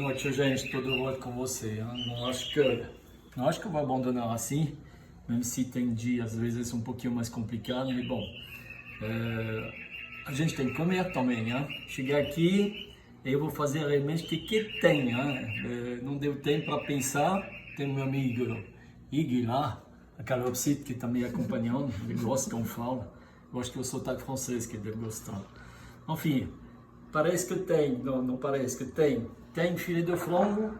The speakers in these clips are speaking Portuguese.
noite, gente. Estou de volta com você. Não acho que eu vou abandonar assim, mesmo se tem dias, às vezes, um pouquinho mais complicado. Mas bom, a gente tem que comer também. Chegar aqui, eu vou fazer realmente o que tem. Não deu tempo para pensar. Tem meu amigo Iggy lá, a Calopsite, que está me acompanhando. Ele gosta como fala. Eu acho que é o sotaque francês que ele deve gostar. Enfim, parece que tem, não parece que tem. Tem filé de frango,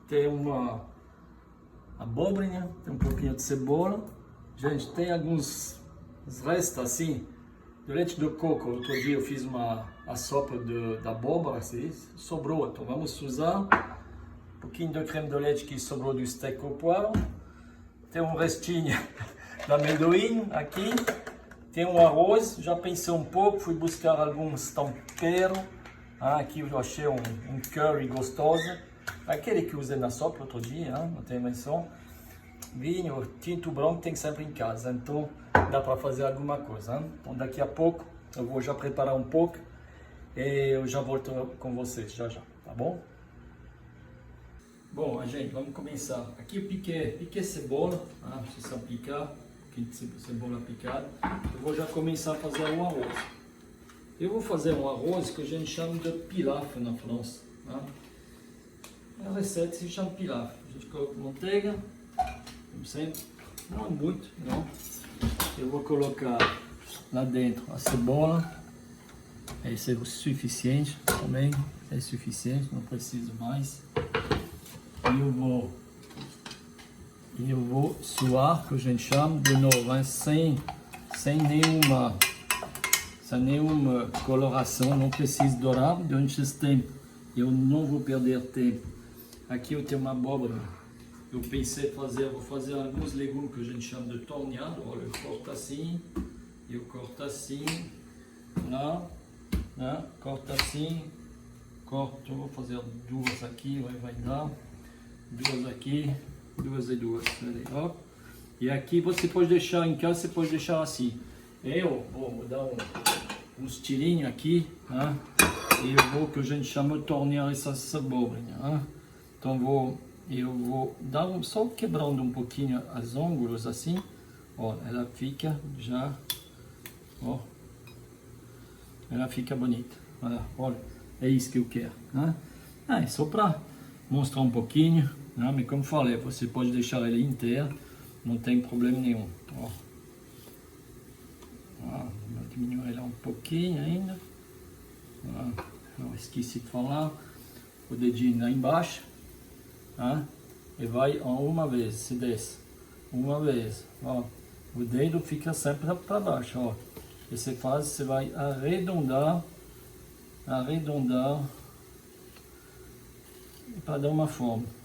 tem uma abóbora, tem um pouquinho de cebola. Gente, tem alguns restos assim, de leite de coco. Outro dia eu fiz a sopa da abóbora, assim, sobrou. Então vamos usar um pouquinho de creme de leite que sobrou do steak au poivre. Tem um restinho de amendoim aqui. Tem um arroz, já pensei um pouco, fui buscar alguns temperos. Aqui eu achei um curry gostoso. Aquele que usei na sopa outro dia, não tem menção. Vinho, tinto branco tem sempre em casa, então dá para fazer alguma coisa. Então daqui a pouco eu vou já preparar um pouco e eu já volto com vocês, já, tá bom? Bom, gente, vamos começar. Aqui eu piquei cebola, precisa picar. Cebola picada. Eu vou já começar a fazer o arroz. Eu vou fazer um arroz que a gente chama de pilaf na França. A receita se chama pilaf. A gente coloca manteiga, como sempre, não muito, não. Eu vou colocar lá dentro a cebola. Esse é o suficiente também, é suficiente, não preciso mais. E eu vou suar, que a gente chama, de novo, sem nenhuma coloração, não preciso dourar durante esse tempo. Eu não vou perder tempo. Aqui eu tenho uma abóbora. Eu pensei vou fazer alguns legumes que a gente chama de torneado. Olha, eu corto assim, lá, corto assim, vou fazer duas aqui, vai dar, duas aqui. Duas e duas, ó. E aqui você pode deixar em casa, você pode deixar assim. Eu vou dar uns tirinhos aqui, e eu vou, que a gente chama de tornear essa abóbora, Então eu vou dar só quebrando um pouquinho as ângulos assim, ó, ela fica já, ó, ela fica bonita, olha, é isso que eu quero, é só para mostrar um pouquinho. Mas como falei, você pode deixar ele inteiro, não tem problema nenhum. Ó. Vou diminuir ele um pouquinho ainda. Não esqueci de falar. O dedinho lá embaixo. E vai uma vez, se desce. Uma vez. Ó. O dedo fica sempre para baixo. Ó. E você vai arredondar para dar uma forma.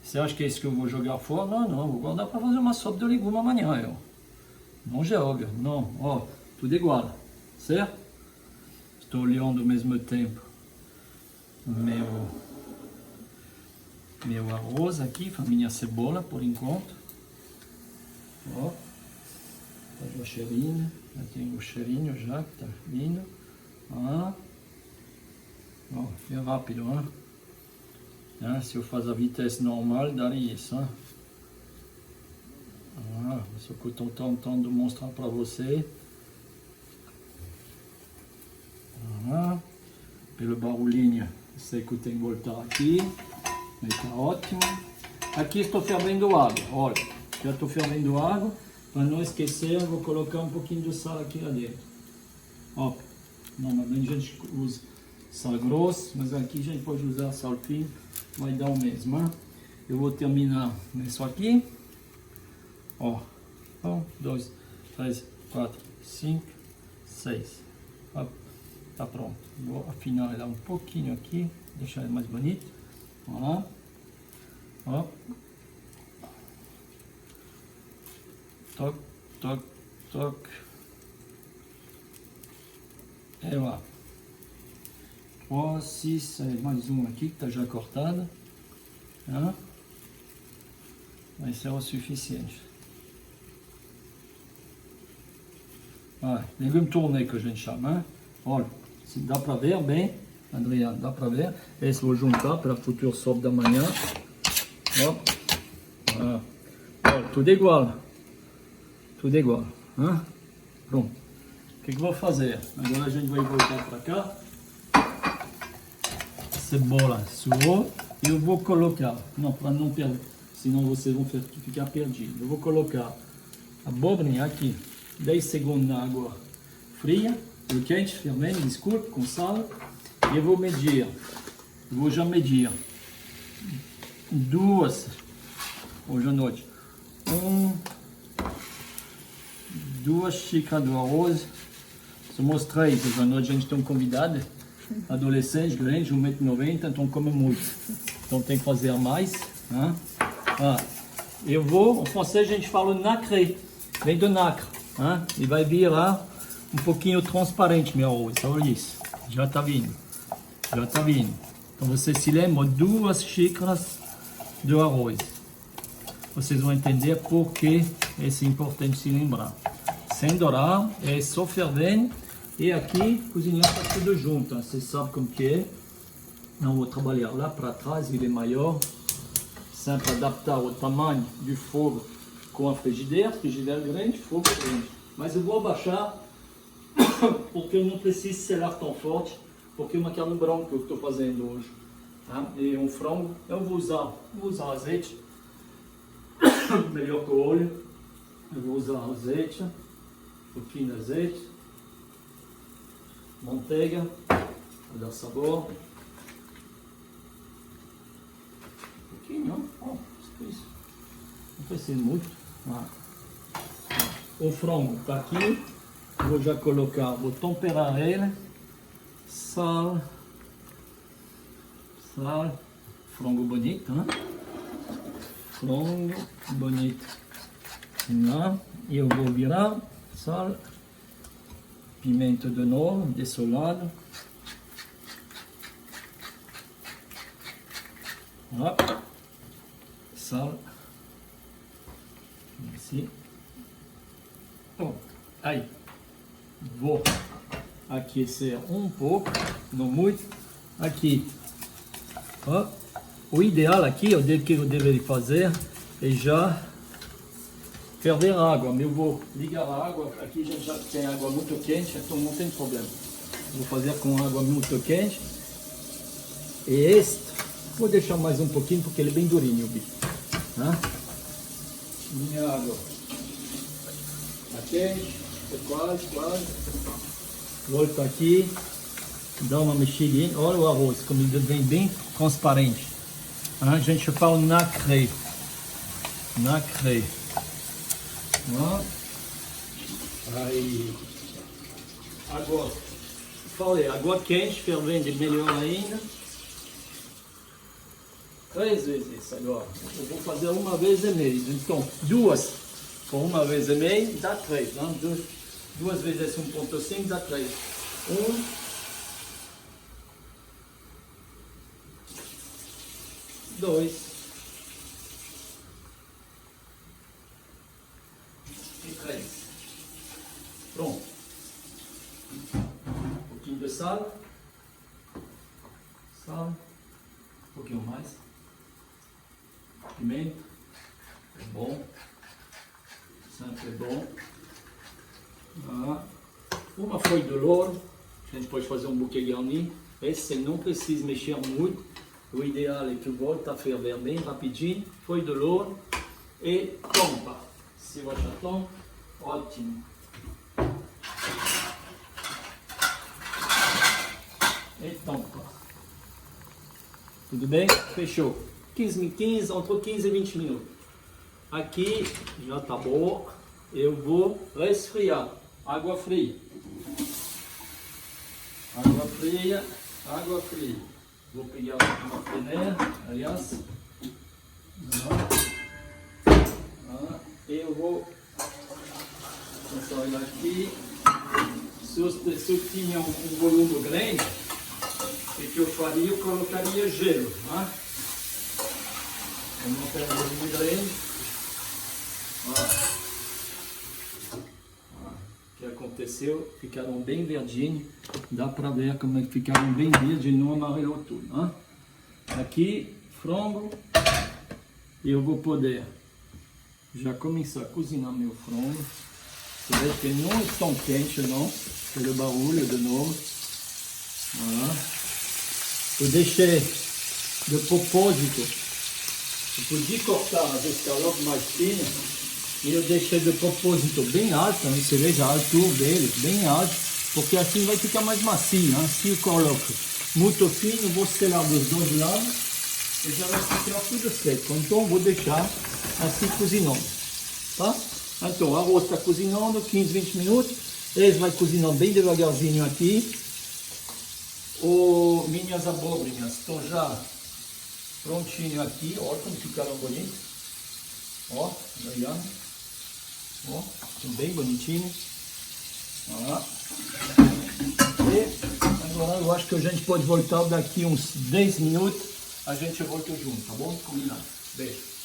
Você acha que é isso que eu vou jogar fora? Não, vou guardar para fazer uma sopa de legume amanhã. Não joga, não, ó, tudo igual, certo? Estou olhando ao mesmo tempo meu arroz aqui, a minha cebola por enquanto. Ó, faz o cheirinho, já tem o cheirinho já que tá vindo. Ó, é rápido, se eu fazer a vitesse normal, daria isso. Só que eu estou tentando mostrar para você. Pelo barulhinho, sei que eu tenho que voltar aqui. Mas está ótimo. Aqui estou fervendo água. Olha, já estou fervendo água. Para não esquecer, eu vou colocar um pouquinho de sal aqui lá dentro. Ó, normalmente a gente usa sal grosso, mas aqui a gente pode usar sal fino. Vai dar o mesmo, Eu vou terminar nisso aqui. Ó, 1, 2, 3, 4, 5, 6. Tá pronto. Vou afinar ela um pouquinho aqui, deixar ele mais bonito. Ó. Toc, toc, toc. E lá. 3, 6, mais um aqui que está já cortado. Vai ser o suficiente. Legume tourné que a gente chama. Olha, se dá para ver bem, Adriano, dá para ver? Esse vou juntar para a futura sopa da manhã. Ó. Ah. Ó, tudo igual. Tudo igual. Hein? Pronto. O que eu vou fazer? Agora a gente vai voltar para cá. Cebola suou. E eu vou colocar, não, para não perder, senão vocês vão ficar perdidos. Eu vou colocar a abobrinha aqui, 10 segundos na água fria, quente, fervendo, desculpe, com sal. E eu vou medir, vou já medir 2, hoje à noite, 2 xícaras de arroz. Somos 3, hoje à noite a gente tem um convidado, adolescente, grande, 1,90 m, então come muito. Então tem que fazer a mais. Né? Ah, eu vou, em francês a gente fala nacré, vem do nacre. Né? E vai virar um pouquinho transparente meu arroz, olha isso. Já está vindo. Já está vindo. Então você se lembra, 2 xícaras de arroz. Vocês vão entender por que é importante se lembrar. Sem dourar, é só fervendo. E aqui, cozinhar para tudo junto. Hein? Vocês sabem como que é. Não vou trabalhar lá para trás, ele é maior. Sempre adaptar ao tamanho do fogo com a frigideira. Frigideira grande, fogo grande. Mas eu vou abaixar porque eu não preciso selar tão forte. Porque é uma carne branca que eu estou fazendo hoje. Tá? E um frango, eu vou usar azeite. Melhor que o óleo. Eu vou usar azeite. Um pouquinho de azeite. Manteiga. Para dar sabor. Um pouquinho, ó. Isso. Não precisa muito. Ah. O frango está aqui. Vou já colocar, vou temperar ele. Sal, frango bonito, né? Frango bonito. Lá, e eu vou virar sal, pimenta de novo, dessolado. Lá, sal, assim. Bom, aí, vou aquecer um pouco, não muito, aqui. Ó, o ideal aqui, o que eu deveria fazer é já ferver a água, mas eu vou ligar a água, aqui já tem água muito quente, então não tem problema. Vou fazer com água muito quente. E este, vou deixar mais um pouquinho porque ele é bem durinho o bicho. Minha água está quente, quase. Volto aqui, dá uma mexidinha, olha o arroz, como ele vem bem transparente. A gente fala nacré. Aí, agora, falei, água quente, fervendo, melhor ainda. 3 vezes isso agora. Eu vou fazer 1,5 vez, então 2 por 1,5 vez dá 3, né? 2 vezes 1,5 dá 3. 1, 2 e 3. Pronto. Um pouquinho de sal. Um pouquinho mais. Pimenta. É bom. Sempre é bom. Uma folha de louro, a gente pode fazer um buquê garni. Esse não precisa mexer muito. O ideal é que volta a ferver bem rapidinho. Folha de louro e tampa. Se você tampa, ótimo. E tampa. Tudo bem? Fechou. Entre 15 e 20 minutos. Aqui já tá bom. Eu vou resfriar. Água fria. Água fria. Vou pegar uma peneira, aliás. Eu vou botar ela aqui. Se eu tinha um volume grande, o que eu faria? Eu colocaria gelo. Eu não tenho um volume grande. Que é aconteceu, ficaram bem verdinhos, dá para ver como é que ficaram bem verdes, não amarelou tudo, né? Aqui, frango, eu vou poder já começar a cozinhar meu frango. Você vê que não é tão quente não, pelo barulho de novo. Eu deixei de propósito, eu podia cortar as escalopes mais finas, e eu deixei de propósito bem alto, né? Você veja a altura dele, bem alto, porque assim vai ficar mais macio, né? Se eu coloco muito fino, vou selar dos dois lados, e já vai ficar tudo seco. Então vou deixar assim cozinhando, tá? Então o arroz está cozinhando, 15, 20 minutos, eles vai cozinhando bem devagarzinho aqui. Minhas abobrinhas estão já prontinho aqui, ó como ficaram bonitos, ó, olhando, ó, estão bem bonitinhos, e agora eu acho que a gente pode voltar daqui uns 10 minutos, a gente volta junto, tá bom? Combinado, beijo.